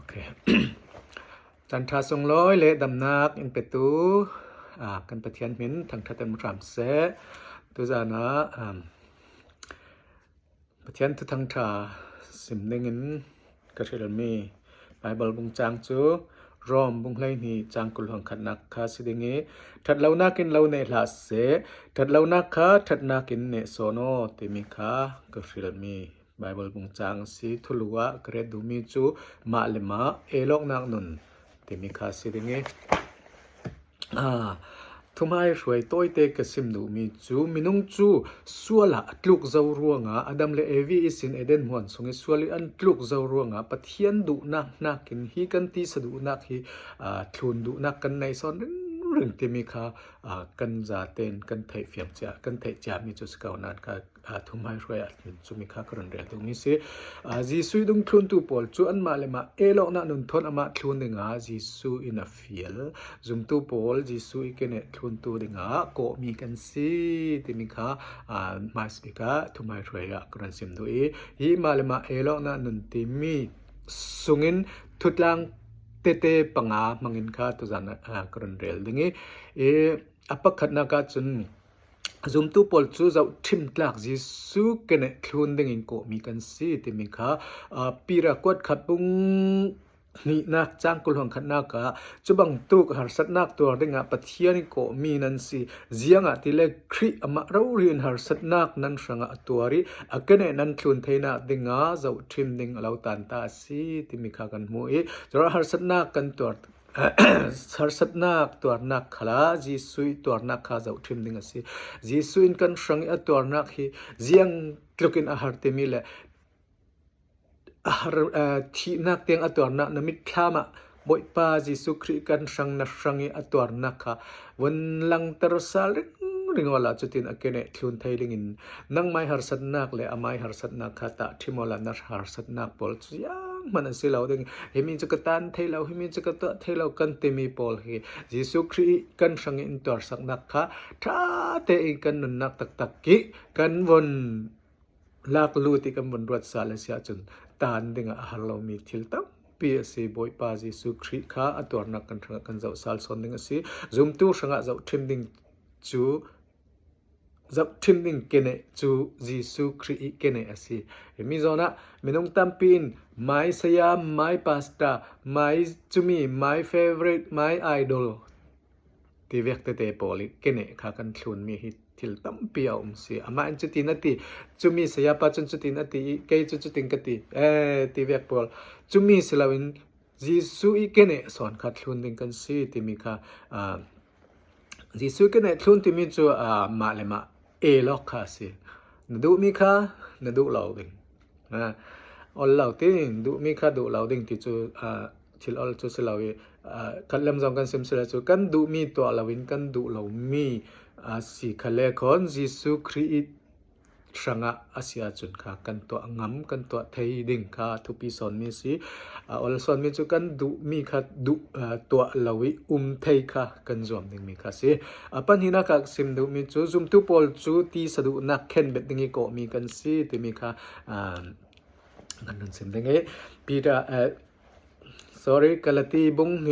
เค จันทราทรงร้อยเลดำนักอินเปตูกันประเทียนหินทางทัตมรามเสตุจานะประเทียนทุทางทาสิมนึงกระเทลมีไบเบิลบุงจางจูรอมบุงไลนีจางกุลหงขัดนักคาสิดิงทัดเหล่านักินเหล่าเนลาเสทัดเหล่านักคาทัดนักินเนโซโนติมิคากระเทลมีไบเบิลบุงจางสีทุลัวเกรดูมิจูมาเลมาเอลอกนักนุนติมิคาสิดิงทุมายรวยต้อยเตกสิมดูมีจูมินุงจูสัวละตลุกเจ้ารัวงาอดัมเลเอวีอิสินเอเดนหวนสงสัวลิอันตลุกเจ้ารัวงาปะเทียนดุนักกินฮีกันตีสดุนักฮีทุนดุนักกันในซอนเรื่องที่มีค่ากันจาเตนกันไทยเฟียงจ้ากันไทยจ้ามีจุดสกาวนั้นค่ะทุมายรวยจุมีค่ากระนั้นเรื่องตรงนี้สิจีซุยดุงทุนตูปอลจูอันมาเลมาเอลอกนักนุนทนอามาทุนดึงจีซุยอินาฟิลจุมตูปอลจีซุยเกเนทุนตูดึงก็มีกันสิที่มีค่ามาสติกาทุมายรวยกระนั้นสิมดูฮีมาเลมาเอลอกนักนุนที่มีสุงินทุดลังเตปังมังอินค่าตุจานกรันเรลดึงอปักขัดนักจุนซุมตูปอลจูเจ้าทิมตลักจิสุเกเนคลุนดึงอินโกมีกันสิที่มีค่าปีรักวัดขัดปุงนี่นักจางกุลหงขัดนักจุบังตุกหาสัตนักตัวดึงปะเทียนิโกมีนันสิเจียงที่เลครีอมาเราเรียนหาสัตนักนั้นสังตัวริเกเนนันคลุนเทนะดึงเจ้าทิมดึงเราตันตาสิที่มีค่ากันมุ้ยจะหาสัตนักกันตัวหาสัตนักตัวนักขลาจีซุยตัวนักข้าเจ้าทิมดึงสิจีซุยกันสังตัวนักฮีเจียงกลุกินอาหารเตมิเลที่นักเตียงอตัวนักนมิตรข้ามาบ่อยป้าจิสุคริกันสังนักสังอตัวนักค่ะวันลังตรสาลิงวลาจุดที่นักเกเนทุนไทยลิงินนังไม่หาสัตนักเลยอไม่หาสัตนักค่ะตาที่มอลานักหาสัตนักปอลยังมันสิเราดึงเฮมิจุกตันไทยเราเฮมิจุกตะไทยเรากันเตมีปอลเฮจิสุคริกันสังอินตัวสักนักค่ะถ้าเตอีกันนักตักกิกันวนลากลูติกันวนรวดสาลเสียจนตานดึงอาหารเรามีทิลตัมปีสิบอยปาจิสุคริข้าอตัวนักกันเจ้าสาลสอนดึงสิจุมตัวสังเจ้าทิมดึงจูจับทิมดึงเกเนจูจิสุคริเกเนสิมีโซนะมินุงตัมปินmy sayam my pasta my to me my favorite my idol ที่เวกเตปอลิเกเนข้ากันชวนมีฮิทิลตัมปียมสิอามาอันจุดนาทีจุมีเสียปัจจุจุดนาทีเกยจุดติงกติที่เวกปอลจุมีสลาวินจิสุอีเกเนสอนขัดชวนดึงกันสิที่มีค่ะจิสุเกเนชวนที่มีจูมาเลมาเอล็อกค่ะสินดูมีค่ะนดูเหล่าดึงอลเหล่าติงดูมีค่ะดูเหล่าดึงที่จูทิลอลจูสลาวิคัดลำจองกันเสมสลาจูกันดูมีตัวเหล่าวินกันดูเหล่ามีสิคัลเลคอนจิสุคริสสังอาเซียจุนค่ะกันตัวงำกันตัวไทยดิ่งค่ะทุปีสอนมีสิอลสอนมีจุกันดูมีค่ะดูตัวเหล่าวิไทยค่ะกันจอมดิ่งมีค่ะสิปัญหานักสิมดูมีจุจุมทุปอลจุที่สะดุนักเข็นเบ็ดดิ่งก็มีกันสิที่มีค่ะกันนั่นสิมดิ่งปีระsorry กลตีบุงเฮ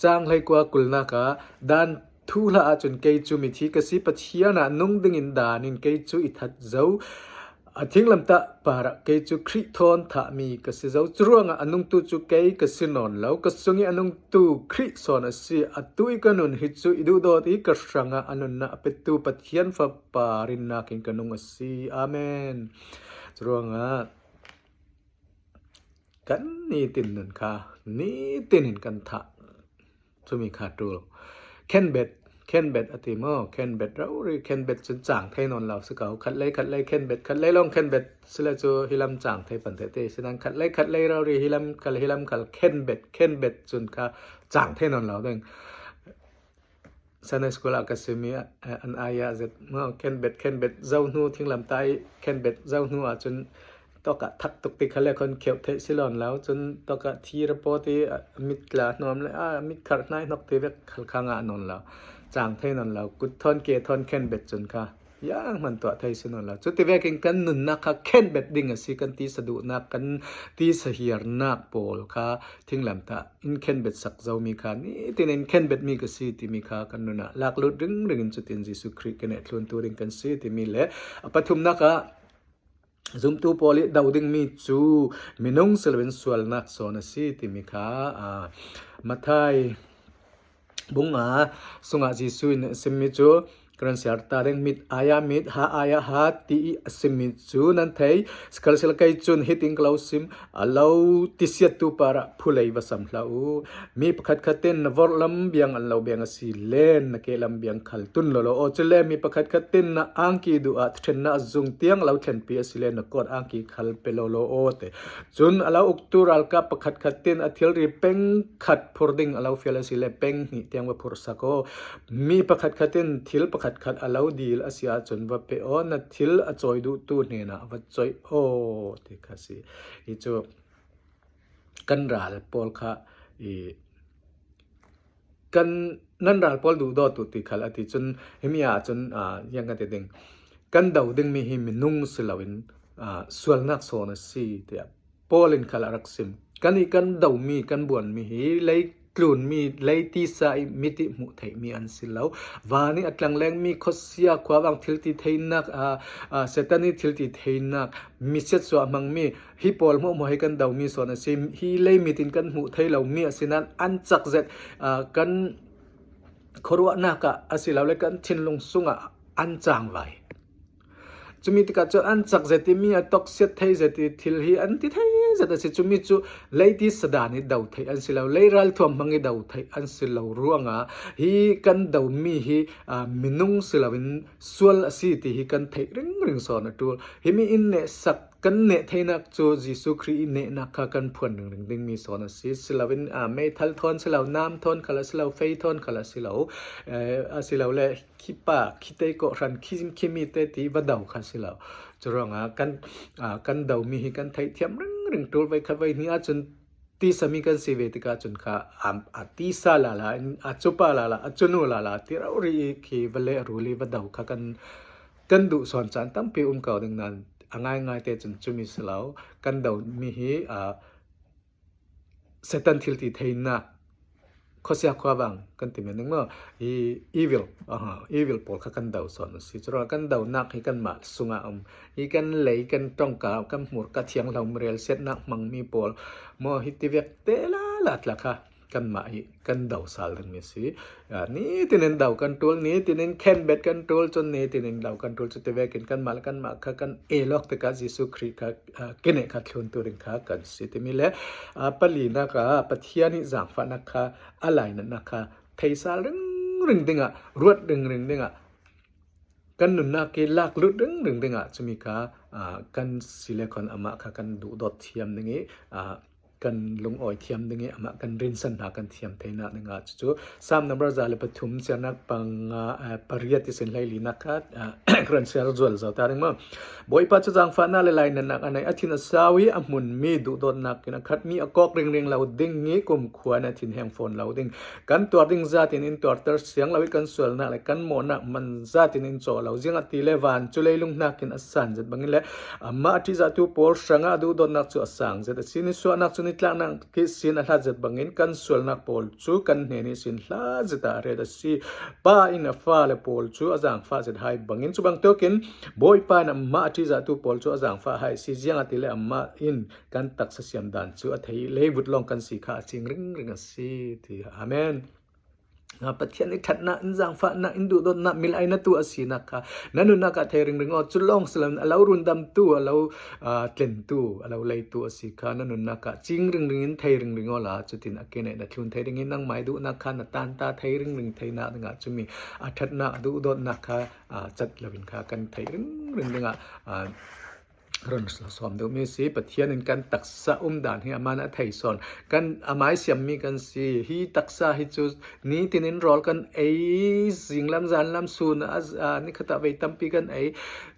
จางให้กว่ากุลนักด้านทุลาจนเกยจูมิธีกสิปัจเจียนะนุ่งดึงอินดานินเกยจูอิทัดเจ้าทิ้งลำตะปาระเกยจูคริทอนถามีกสิเจ้าจรวงอนุงตูจูเกยกสินอนแล้วกสุงอนุงตูคริสอนสิอตุยกันุนฮิจูอิดูดอติกสังอนุนะเปตุปัจเจียนฟปารินนักินกันุงสิอาเมนจรวงกันนี่ตินนันค่ะนี่ตินกันทะจะมีขาดดูเคนเบ็ดอติโมเคนเบ็ดเราหรือเคนเบ็ดจนจางไทยนอนเราสกาวขัดไล่เคนเบ็ดลองเคนเบ็ดสละจูฮิลัมจางไทยปันเตเตฉะนั้นขัดไล่เราหรือฮิลัมขัดเคนเบ็ดจนค่ะจางไทยนอนเราดึงสนสกุลอากาศมีอันอายาเจ็ดเมื่อเคนเบ็ดเจ้าหนูทิ้งลำไตเคนเบ็ดเจ้าหนูจนตอกทักตกติคัลเลคนเขียวเทสิลอนแล้วจนตอกทีระโปติมิดลานอมเลยมิดขัดนายนกเทเวกขัลข้างนอนแล้วจางเทนอนแล้วกุดทอนเกทอนเคนเบ็ดจนค่ะ ย่างมันตัวไทยสนนละจุดที่แวกินกันนุนนักค่ะเข็นเบ็ดดิ่งสิกันตีสะดุนักกันตีสะเหียรนักโปลค่ะทิ้งลำตาอินเข็นเบ็ดสักเจ้ามีค่ะนี่ที่นั่นเข็นเบ็ดมีก็สิที่มีค่ะกันนุนลักลุดดึงจุดที่ยิสุคริสต์กันเนี่ยทวนตัวดึงกันสิที่มีเละปฐุมนักค่ะซุมตูโปลิดาวดึงมีจูมินงเซลเวนสวลนักสอนสิที่มีค่ะมาไทยบุงสุงยิสุนสิมิจูkan serta deng mit aya mit ha aya ha ti simit chu nan thei skal sel kai chun hiting klausim alau tisiat tu para phulei wasam hlau mi pakhat khaten vor lam biang allo biang si len na ke lam biang khal tun lo o chele mi pakhat khaten na angki du a then na zung tiang lau thlen pi asilen na kot angki khal pelo lo o te chun alau uktur al ka pakhat khaten athil ri peng khat phording alau fiala sile peng ni tiang wa phursako mi pakhat khaten thil khat alau dil asia chon wa pe on na thil a choi du tu ne na wa choi o ti khasi I chu kan ral pol kha I kan nan ral pol du do tu ti khal ati chun hemia chun yang ka te ding kan dau ding mi hi minung silawin sual nak so na si te polin khala raksim kan I kan dau mi kan buan mi hi lai klun mi leiti sa miti mu thai mi an silau wani atlang leng mi khosia khwawang thilti theinak setani thilti theinak mi set so amang mi hi pol mo mo he kan daw mi so na sim hi lei mitin kan mu theilau mi asinan an chak zet kan khorwa na ka asilau le kan thinlung sunga an chang vai chumi tika cho an chak zeti mi atok set thei zeti thil hi an ti thei zeta si chumi chu leiti sadani dau thei an silau leiral thom mangi dau thei an silau ruanga hi kan dau mi hi minung silawin sual asi ti hi kan thei ring so na tu hi mi in ne sak kan ne theinak chu jisu khri ne nakha kan phun ring ding mi so na si silawin me thal thon silau nam thon khala silau fei thon khala silau asilau le khipa khitei ko ran khim khimi te ti badau kha silau churanga kan dau mi hi kan thei thiam ring tul vai khawai ni a chun ti sami kan si vetika chun kha ati sa la achupa la achunu la tirauri ki vale ruli badau kha kan du son chan tam pe kaw ding nan angai te chun chumi silau kan dau mi hi setan thilti theina khosia khwawang kan ti meneng no evil pol kha kan dau son si chura kan dau nak hi kan ma sunga hi kan lei kan tong ka kan mur ka thiang hlom rel set nak mang mi pol mo hi ti vek te la lat la kha kan ma hi kan dau sal dang mi si ni tinen dau kan tol ni tinen ken bet kan tol chon ni tinen dau kan tol chute vekin kan mal kan ma kha kan elok te ka jisu khri kha kene kha thun tu ring kha kan si te mi le pali na ka pathiani jang fa na kha alai na kha thei sal ring dinga ruat ring dinga kan nun na ke lak lut ring dinga chumi kha kan silicon ama kha kan du dot thiam ningi kan lung oi thiam dinge ama kan rin san na kan thiam theina nga chu sam number za le pathum chanak pang pariyati sen laili nakha kran sel zol za taring ma boipa chu jang fa na le lai nan anai athina sawi amun mi du dot nak kina khat mi akok ring lau ding ngi kum khwana thin heng phone lau ding kan tor ding za tin in tor ter siang lawi kan sual na le kan mo na man za tin in cho lau jing ati le van chu leilung na kin asan zet bangin le amma ati za tu por sanga du dot nak chu asang zet sin so nak chu nitlang nang ki sin a zet bangin kan sual nak pol chu kan ne ni sin hla zeta re da si pa in a fa le pol chu azang fa zet hai bangin chu bang token boy pa na ma ati za tu pol chu azang fa hai si jiang ati le amma in kan tak sa siam dan chu a thei le but long kan si kha ching ring a si ti amen pathian ni thatna injang fa na indu dot na mil aina tu asina kha nanu na ka thering ring o chulong salam alau rundam tu alau tlen tu alau lei tu asika nanu na ka ching ring in thering ring ola chutin akene na thlun thering in nang mai du na kha na tan ta thering ring theina nga chumi athatna du dot na kha chat lovin kha kan thering nga ron som do mi si pathian in kan taksa dan hi amana thai son kan amai siam mi kan si hi taksa hi chu ni tinin rol kan ei jinglam zanlam sun ni khata ve tampi kan ei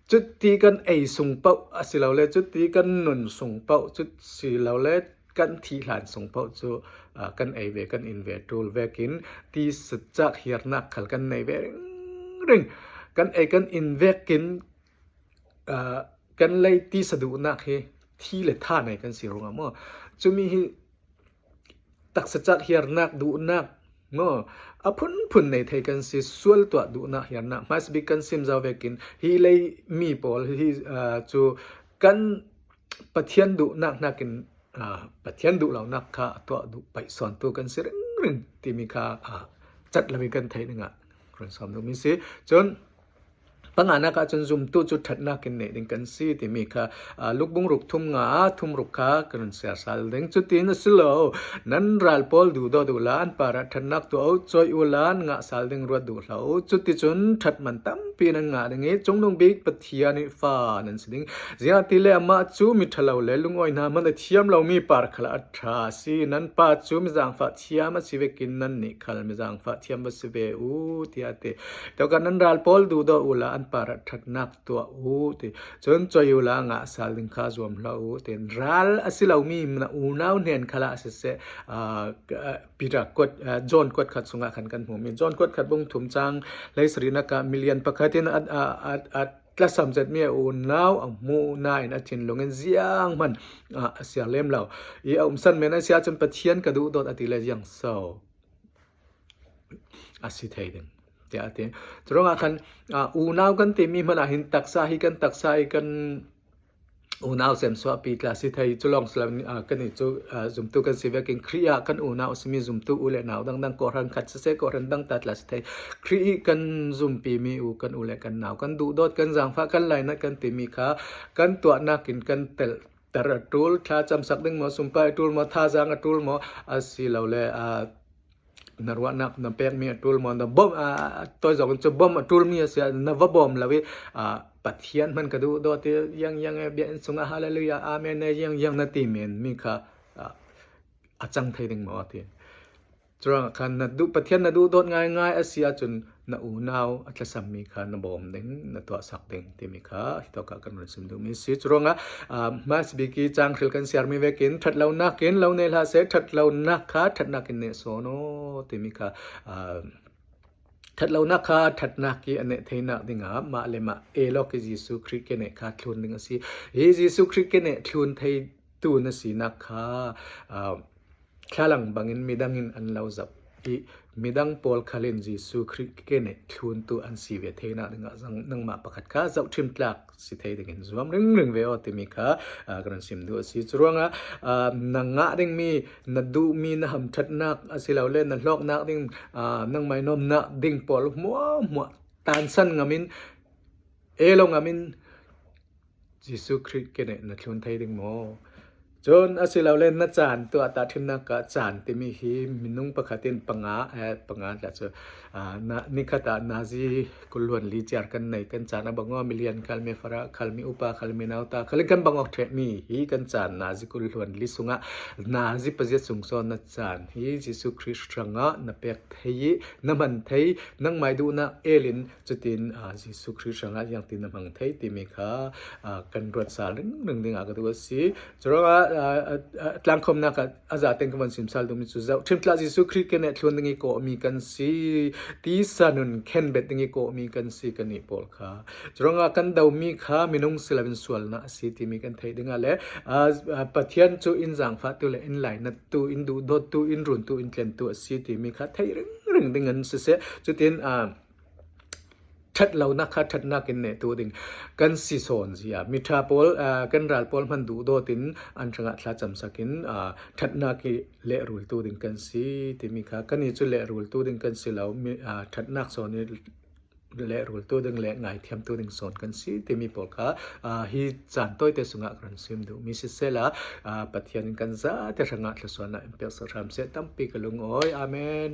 chutti kan ei sung pau asilau le chutti kan nun sung pau chut si lau le kan thi hlan sung pau chu kan ei ve kan in ve tul vekin ti sajak hirnak khal kan nei ve ring กันกันอินเวกกินกันเลยที่สะดุนักเฮที่เลท่าในกันสิรงอ่ะมั้งจะมีตักสจัดเฮียนักดูนักมั้งพุ่นในไทยกันสิสวลตัวดูนักเฮียนักมาสบิกันซิมจาวเวกินฮีเลยมีปอลฮีจูกันปะเทียนดูนักกินปะเทียนดูเหล่านักค่ะตัวดูไปสอนตัวกันสิรึงที่มีค่ะจัดละมีกันไทยนึงอ่ะคนสอนดูมีสิจนปังอานักจนซุมตู้จุดถัดนักกินเนี่ยดึงกันสิที่มีค่ะลูกบุ้งรุกทุ่มงาทุ่มรุกค่ะกันเสียสารดึงจุดที่นั่นสิโลนั้นรัลพอลดูล้านปารัถัดนักตัวจอยอุลานงาสารดึงรัวดูเหล่าจุดที่จนถัดมันตั้มปีนังงาดึงจงลงบิ๊กปะเทียนิฟ้านั่นสิดึงเสียที่เล่มาจูมิทะเลาเลยลุงอ้อยน้ำมันเทียมเรามีปาร์คละอัตราสินั้นป้าจูมิจางฟ้าเทียมมาสิเวกินนั่นนี่ขัลมิจางฟ้าเทียมมาสิเวที่อาเตแต่กันนั้นรัลพอลดูอุลานปารัถัดนักตัวที่จนจอยอุลางาสารดึงข้าจวมเราที่รัลสิเรามีมันนาวเนียนขละเสปีรักกดจอนกดขัดสงกันกันหัวมีจอนกดขัดบุ้งถุมจังเลยสรีนักมิเลียนประคตินกระสำจัดเมียนาวมูนายนัทินลงเงินเสียงมันเสียเล่มเราสันเมนเสียจนปะเทียนกระดูดอติเลยยังเศร้าสิไทยดึงเดี๋ยวที่ตรงกันนาวกันที่มีมันหินตักษาหิกันตักษากันนาวเซมสวาปีกลาสิไทยจุลองสลามกันนี่จุจุมตุกันสิเวกินครียกันนาวสมีจุมตุอุเลนาวดังกอรันขัดเสกอรันดังตัดลาสิไทยครีกันจุมปีมีกันอุเลกันนาวกันดูดอดกันจังฟ้ากันไหลนักกันที่มีขากันตัวนักกินกันเตลแต่ละตูลถ้าจำสักดึงมาสุมไปตูลมาท่าจังตูลมาสิเราเลยนรวนักนเปกมีตูลมันนบอมตัวจงจะบอมตูลมีเสียนวบอมละเวปัทเทียนมันก็ดูโดดยังเบียนสุงฮาเลลูยาอาเมนยังนาติเมนมีค่ะอาจังไทยดึงหมอที่จรงกันนดูปัทเทียนนดูโดดง่ายอาเซียจนนนาวอัตสัมมีค่ะนบอมดึงนตัวสักดึงที่มีค่ะที่ต้องการมันสมดุลมีสิจรงมาสบิกีจังขลกันเสียมีเวกินทัดเรานักกินเราในลาเสทัดเรานักค่ะทัดนักกินเนโซโนที่มีค่ะทัดเรานักค่ะทัดนักกีอันเนเทนักดิงามาเลมาโลกยิสุคริกเนค่ะทุนดิงสิยิสุคริกเนทุนไทยตูนสินักค่ะข้าหลังบางอินมีดังอินอันเราจับมีดังปอลคาเลนจิสุคริกเนทุนตัวอันสีเวเทนักดิงาจังนังมาประคัดค่ะจับทิมตลักสิเทดิงจวมรึงเวอติมีค่ะกันสิมดูสิจรวงนังงะดิงมีนัดดูมีนะหำทัดนักสิเราเล่นนัดลอกนักดิงนังไม่นมนักดิงปอลมัวตานสันงามินลงงามินจิสุคริกเนนัดทุนไทยดิงโมจนสิเราเล่นนัดจานตัวตาทิมนักกะจานที่มีหิมินุงประคัตินปังอาจะเจนิคตานาซีกุลวนลีจาร์กันในกันจานบังอมิเลียนคัลเมฟราคัลมีอุปาคัลมีนาวตาคัลกันบังออกเทมีฮีกันจานนาซีกุลวนลีสุงะนาซีปะเจสุงซอนนัดจานฮีจิสุคริสต์งะนับเปกเทยนัมันเทยนังไม่ดูนะลินจุตินจิสุคริสต์งะยังตินนัมังเทยติมีค่ะกันรวดสาลึงดึงอากัวสิจรว่าตลังคมนักอาจารย์เต็งกันสิมสัลดูมิสุเจ้าทิมตลาจิสุคริกเนทวนดึงอีโกมีกันสิตีสนุนเข็นเบ็ดดึงอีโกมีกันสิกันนี่ปอลค่ะจรว่ากันดาวมีค่ะมินุงสิลาเป็นส่วนนะสิที่มีกันไทยดึงอะไรปัทยันจูอินจังฟ้าตัวเลยอินไหลนัดตัวอินดูดตัวอินรุนตัวอินเคลนตัวสิที่มีค่ะไทยรึงดึงเงินเสียจุดเด่นทัดเรานักทัดนักกินเนี่ยตัวดิ่งกันสิโซนสิมิทราโพลกันรัลโพลมันดูโดตินอันทางทัดจำสักินทัดนักกิเละรูลตัวดิ่งกันสิที่มีค่ะกันนี่จุเละรูลตัวดิ่งกันสิเรามีทัดนักโซนนี่เละรูลตัวดิ่งเละไงเทียมตัวดิ่งโซนกันสิที่มีโพลค่ะฮิจันตัวเตสุงะกันซิมดูมิสิเซล่าปัทยันกันซะแต่ทางทัดส่วนน่ะเป็นสรามเสตั้มปีกลุงโอ้ยอาเมน